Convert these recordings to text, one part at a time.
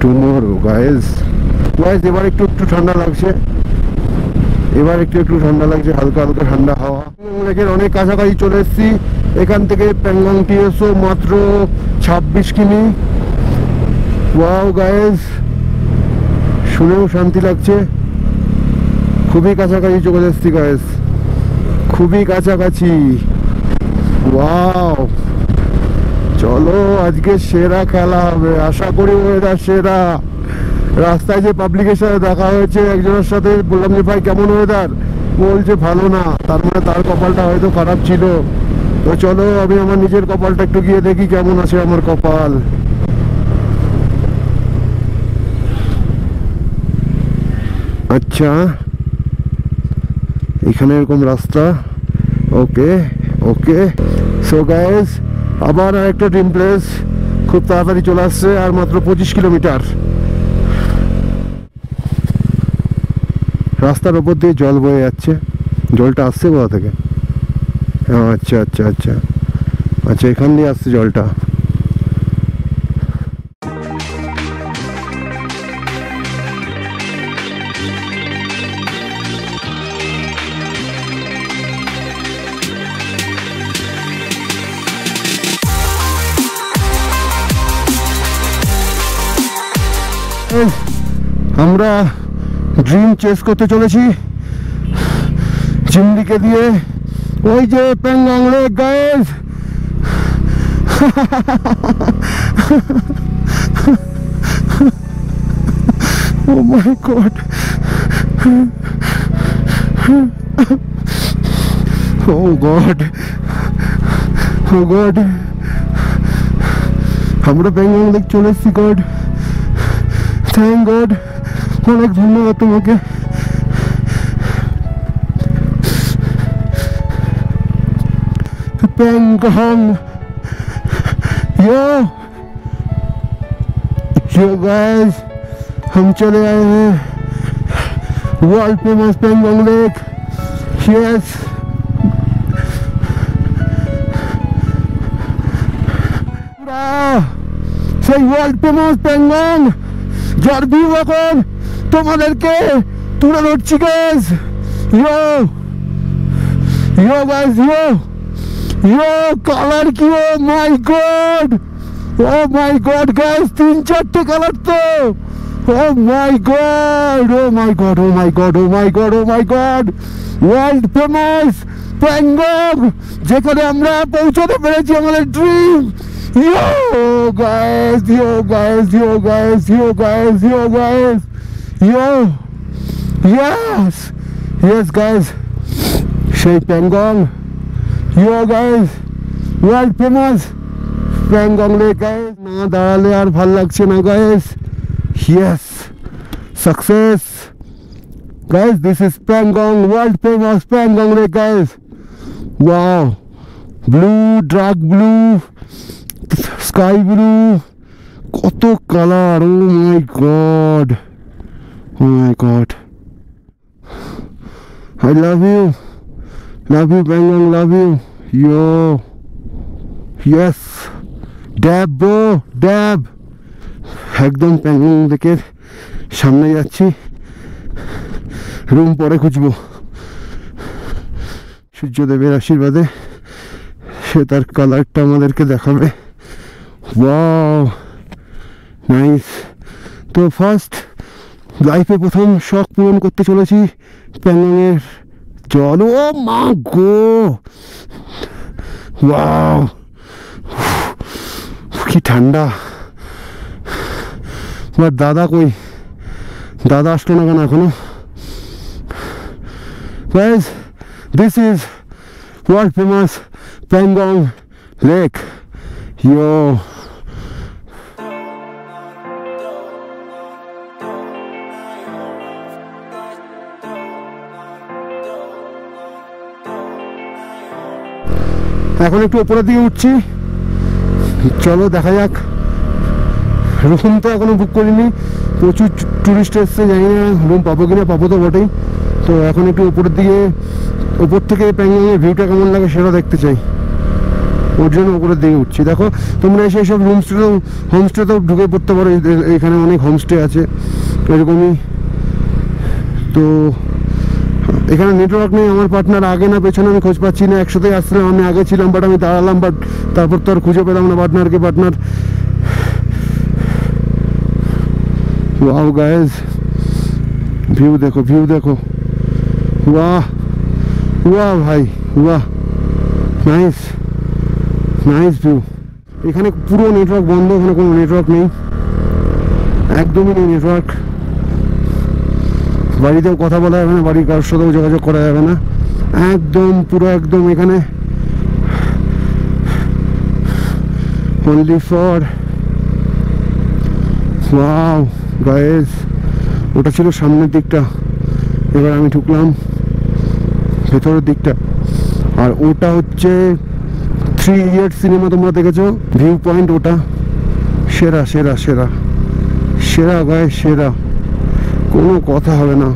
Tomorrow guys. এবার একটু ঠান্ডা লাগছে, হালকা হালকা ঠান্ডা হাওয়া। লেকের অনেক কাছাকাছি চলে এসেছি। এখান থেকে প্যাংগং টিএসও মাত্র 26 কিমি। ওয়াও গাইস, শুনেও শান্তি লাগছে। খুবই কাছাকাছি চলে এসেছি গাইস, খুবই কাছাকাছি। ওয়াও, চলো আজকে সেরা খেলা হবে, আশা করি ওয়েদার সেরা। রাস্তায় যে পাবলিকের সাথে দেখা হয়েছে, একজনের সাথে বললাম যে ভাই কেমন ওয়েদার, বলছে ভালো না, তার মানে তার কপালটা হয়তো খারাপ ছিল। তো চলো আমি আমার নিজের কপালটা একটু গিয়ে দেখি কেমন আছে আমার কপাল। আচ্ছা, এখানে এরকম রাস্তা। ওকে ওকে, সো গাইস আবার একটা ড্রিম প্লেস খুব তাড়াতাড়ি চলে আসছে, আর মাত্র 25 কিলোমিটার। রাস্তার ওপর দিয়ে জল বয়ে যাচ্ছে। জলটা আসছে কোথা থেকে? আচ্ছা আচ্ছা আচ্ছা আচ্ছা, এখান দিয়ে আসছে জলটা। আমরা ড্রিম চেস করতে চলেছি চিমলিকে দিয়ে। ওই যে Pangong lake guys, O my god, O god, O god, আমরা প্যাংগং লেক চলে এসেছি। গড, থ্যাংক গড, অনেক ধন্যবাদ তোমাকে। Pangong, yo guys, हम चले आए हैं world famous Pangong lake. Yes, সেই ওয়ার্ল্ড ফেমাস প্যাংগং যার ভিউ এখন তোমাদেরকে তুলে ধরছি গাইস। ইয়ো ইয়ো গাইস, ইয়ো ইয়ো কালার কি, ও my god, oh my god guys, 3-4টে colour তো। ও my god, oh my god, oh my god, oh my god, oh my god, world famous Pangong, যেখানে আমরা পৌঁছতে পেরেছি আমাদের dream. Yo guys, yo guys, yo guys, yo guys, yo guys, yo, yes, yes guys, সেই Pangong, yo guys, world famous Pangong Lake guys। না দাঁড়ালে আর ভাল লাগছে না guys। Yes, success guys, this is Pangong, world famous Pangong Lake guys। Wow, blue, dark blue, sky blue, কত colour, oh my god, oh my god, I love you Pangong, love you, yo, yes, dab bro, dab. একদম প্যাংগং লেকের সামনে যাচ্ছি, room পরে খুঁজবো। সূর্যদেবের আশীর্বাদে সে তার কালারটা আমাদেরকে দেখাবে। Wow, nice. তো ফার্স্ট লাইফে প্রথম শখ পূরণ করতে চলেছি প্যাংগংয়ের জল। ও মা গো, ওয়াও, কি ঠান্ডা। আমার দাদা কই, দাদা আসলো না কেন এখনো? Guys, this is world famous Pangong Lake. Yo, এখন একটু উপরের দিকে উঠছি, চলো দেখা যাক। রুম তো এখনো বুক করিনি, প্রচুর টুরিস্ট এসছে, জানি না রুম পাবো কিনা, পাবো তো বটেই। তো এখন একটু উপরের দিকে, উপর থেকে প্যাংগংয়ের ভিউটা কেমন লাগে সেটা দেখতে চাই। ওর জন্য উপরের দিকে উঠছি। দেখো তোমরা এসে সব হোমস্টেতেও ঢুকে পড়তে পারো, এখানে অনেক হোমস্টে আছে এরকমই। তো এখানে নেটওয়ার্ক নেই, আমার পার্টনার আগে না পেছনে আমি খোঁজ পাচ্ছি না, একসাথেই আসছিলাম, আমি আগে ছিলাম বাট আমি দাঁড়ালাম, বাট তারপর তো আর খুঁজে পেলাম না পার্টনারকে। ওয়াও গাইস, ভিউ দেখো, ভিউ দেখো, ওয়াহ ওয়াহ ভাই, ওয়াহ, নাইস নাইস ভিউ। এখানে পুরো নেটওয়ার্ক বন্ধ, এখানে কোনো নেটওয়ার্ক নেই, একদমই নেই নেটওয়ার্ক। বাড়িতেও কথা বলা যাবে না, বাড়ির কারোর সাথেও যোগাযোগ করা যাবে না, একদম পুরো একদম এখানে only for wow guys। ওটা ছিল সামনের দিকটা, এবার আমি ঢুকলাম ভেতরের দিকটা। আর ওটা হচ্ছে 3 Idiots সিনেমা তোমরা দেখেছো, ভিউ পয়েন্ট ওটা সেরা সেরা সেরা সেরা গাইস, সেরা, কোনো কথা হবে না,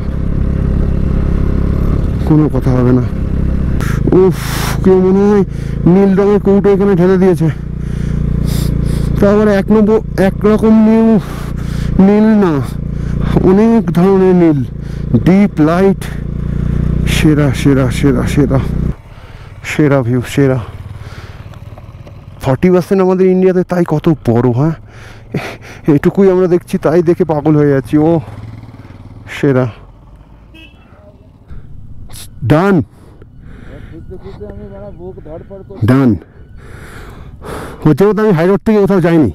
কোনো কথা হবে না। উফ, কেউ মনে হয় নীল রঙের কৌটো এখানে ঢেলে দিয়েছে, তারপরে একরকম নীল না, অনেক ধরনের নীল, ডিপ লাইট, সেরা সেরা সেরা সেরা সেরা ভিউ, সেরা। 40% আমাদের ইন্ডিয়াতে, তাই কত বড়, হ্যাঁ এটুকুই আমরা দেখছি, তাই দেখে পাগল হয়ে যাচ্ছি। ও সেরা, ডান ডান হচ্ছে। আমি হাই রোড থেকে কোথাও যাইনি,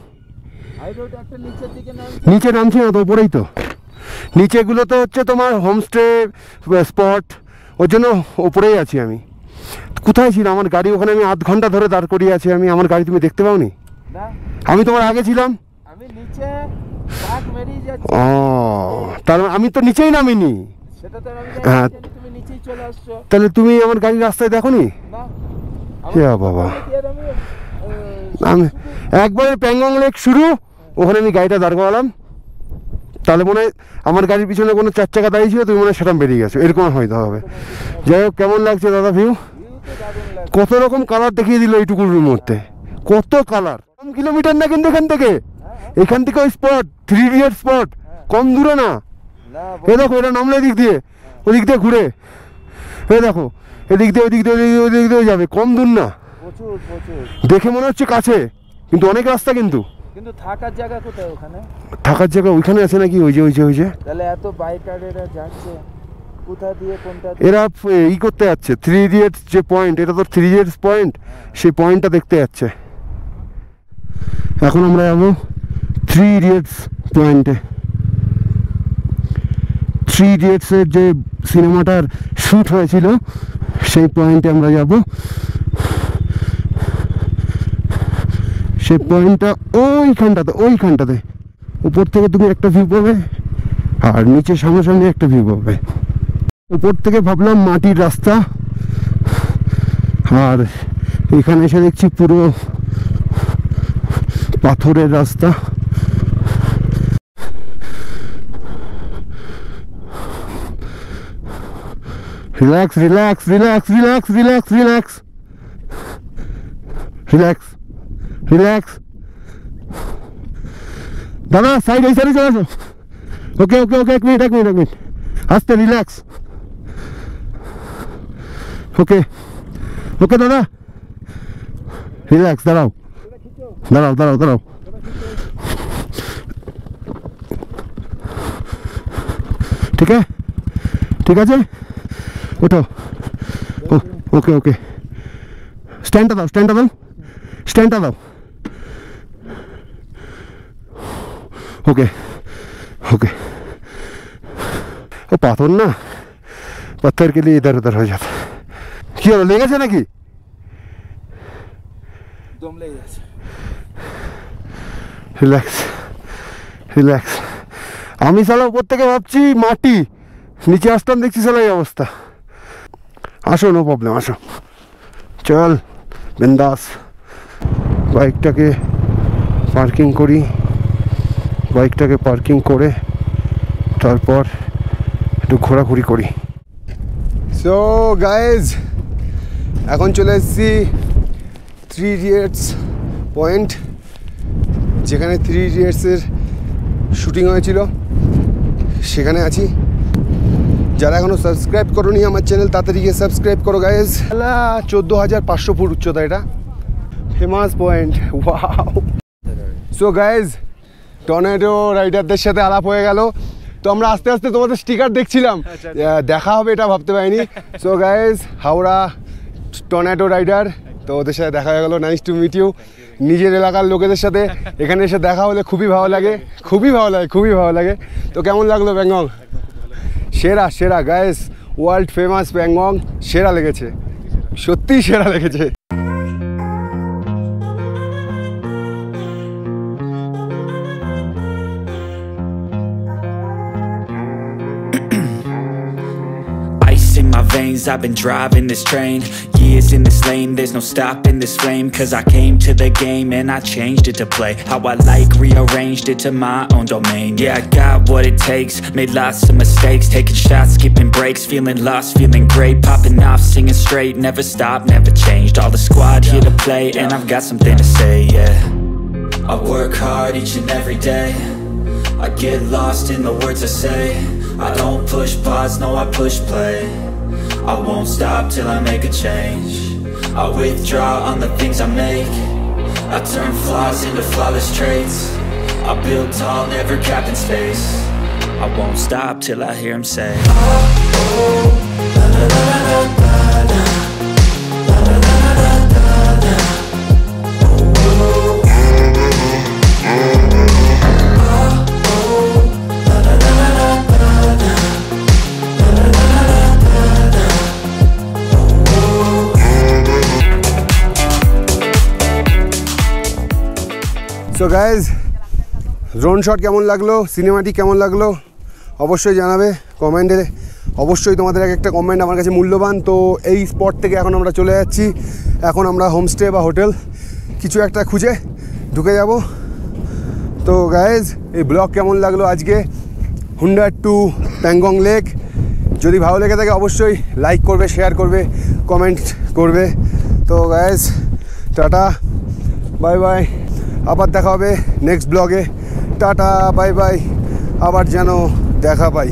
নিচে নামছি না তো, ওপরেই তো, নিচেগুলো তো হচ্ছে তোমার হোমস্টে স্পট, ওর জন্য ওপরেই আছি আমি। কোথায় ছিল আমার গাড়ি? ওখানে আমি আধ ঘন্টা ধরে দাঁড় করিয়ে আছি আমি, আমার গাড়ি তুমি দেখতে পাওনি? আমি তোমার আগে ছিলাম। ও, তার আমি তো নিচেই নামিনি। হ্যাঁ, তাহলে তুমি আমার গাড়ি রাস্তায় দেখোনি? বাবা, আমি একবারে প্যাংগং লেক শুরু, ওখানে আমি গাড়িটা দাঁড় করালাম, তাহলে মনে হয় আমার গাড়ির পিছনে কোনো 4 চাকা দাঁড়িয়ে ছিল, তুমি মনে হয় সেটা বেরিয়ে গেছো, এরকম হয়তো হবে। যাই হোক, কেমন লাগছে দাদা ভিউ? কত রকম কালার দেখিয়ে দিল এইটুকুর মধ্যে, কত কালার। কম কিলোমিটার না কিন্তু এখান থেকে ওই স্পট 3 Idiots স্পট কম দূরে না। এ দেখো, এটা নামলে এদিক দিয়ে, ওদিক দিয়ে ঘুরে, এ দেখো এদিক দিয়ে ওদিক দিয়ে ওদিক দিয়ে যাবে, কম দূর না, দেখে মনে হচ্ছে কাছে, কিন্তু অনেক রাস্তা। কিন্তু থাকার জায়গা কোথায়? ওখানে থাকার জায়গা ওইখানে আছে নাকি? ওই যে তাহলে এত বাইকারেরা যাচ্ছে কোথা দিয়ে, কোনটা এরা ই করতে যাচ্ছে 3 Idiots যে পয়েন্ট, এটা তো 3 Idiots পয়েন্ট, সেই পয়েন্টটা দেখতে যাচ্ছে। এখন আমরা যাবো 3 Idiots পয়েন্টে। 3 Idiots এর যে সিনেমাটার শ্যুট হয়েছিল সেই পয়েন্টে আমরা যাব। সেই পয়েন্টটা ওইখানটাতে উপর থেকে তুমি একটা ভিউ পাবে, আর নিচে সামনাসামনি একটা ভিউ পাবে। উপর থেকে ভাবলাম মাটির রাস্তা, আর এখানে এসে দেখছি পুরো পাথরের রাস্তা। Relax relax relax relax relax relax relax relax. দাদা সাইড, এই সাইডে চলে আসো। ওকে ওকে ওকে, এক মিনিট আস্তে, রিল্যাক্স। ওকে ওকে দাদা, রিল্যাক্স, দাঁড়াও। ঠিক আছে, ওঠো। ওকে, স্ট্যান্ডটা দাও। ওকে, ও পাথর না, पत्थर के लिए इधर उधर हो जाता। কি হলো, লেগেছে নাকি? দম লেগে গেছে। রিল্যাক্স। আমি সালা উপর থেকে ভাবছি মাটি, নিচে আসতাম দেখছি সালা এই অবস্থা। আসো, নো প্রবলেম, আসো, চল বিন্দাস। বাইকটাকে পার্কিং করে তারপর একটু ঘোরাঘুরি করি। সো গাইজ, এখন চলে এসেছি 3 ইডিয়টস পয়েন্ট, যেখানে 3 ইডিয়টসের শুটিং হয়েছিল সেখানে আছি। যারা এখনও সাবস্ক্রাইব করোনি আমার চ্যানেল তাড়াতাড়ি গিয়ে সাবস্ক্রাইব করো গাইজ। 14,500 ফুট উচ্চতা এটা, famous point. Wow. So guys tornado রাইডারদের সাথে আলাপ হয়ে গেল, তো আমরা আস্তে আস্তে তোমাদের স্টিকার দেখছিলাম, দেখা হবে এটা ভাবতে পারিনি। So guys Howrah tornado rider, তো ওদের সাথে দেখা হয়ে গেল। Nice to meet you. নিজের এলাকার লোকেদের সাথে এখানে এসে দেখা হলে খুবই ভালো লাগে, খুবই ভালো লাগে, খুবই ভালো লাগে। তো কেমন লাগলো প্যাংগং? সেরা সেরা গাইজ, ওয়ার্ল্ড ফেমাস প্যাংগং, সেরা লেগেছে, সত্যিই সেরা লেগেছে। In my veins, I've been driving this train, years in this lane, there's no stopping this flame, cause I came to the game and I changed it to play how I like, rearranged it to my own domain. Yeah, I got what it takes, made lots of mistakes, taking shots, skipping breaks, feeling lost, feeling great, popping off, singing straight, never stopped, never changed, all the squad here to play, and I've got something to say, yeah. I work hard each and every day, I get lost in the words I say, I don't push pause, no I push play, I won't stop till I make a change, I withdraw on the things I make, I turn flaws into flawless traits, I build tall, never capped in space, I won't stop till I hear him say, oh, oh, la la la la la la, la la la la la la, oh, oh. So guys drone shot কেমন লাগলো, cinematic কেমন লাগলো অবশ্যই জানাবে কমেন্টে। অবশ্যই তোমাদের একটা কমেন্ট আমার কাছে মূল্যবান। তো এই স্পট থেকে এখন আমরা চলে যাচ্ছি, এখন আমরা হোমস্টে বা হোটেল কিছু একটা খুঁজে ঢুকে যাব। তো গাইজ এই ব্লগ কেমন লাগলো আজকে হুন্ডার টু প্যাংগং লেক, যদি ভালো লেগে থাকে অবশ্যই লাইক করবে, শেয়ার করবে, কমেন্ট করবে। তো গাইজ টাটা, বাই বাই, আবার দেখা হবে নেক্সট ব্লগে। টাটা বাই বাই, আবার যেন দেখা পাই।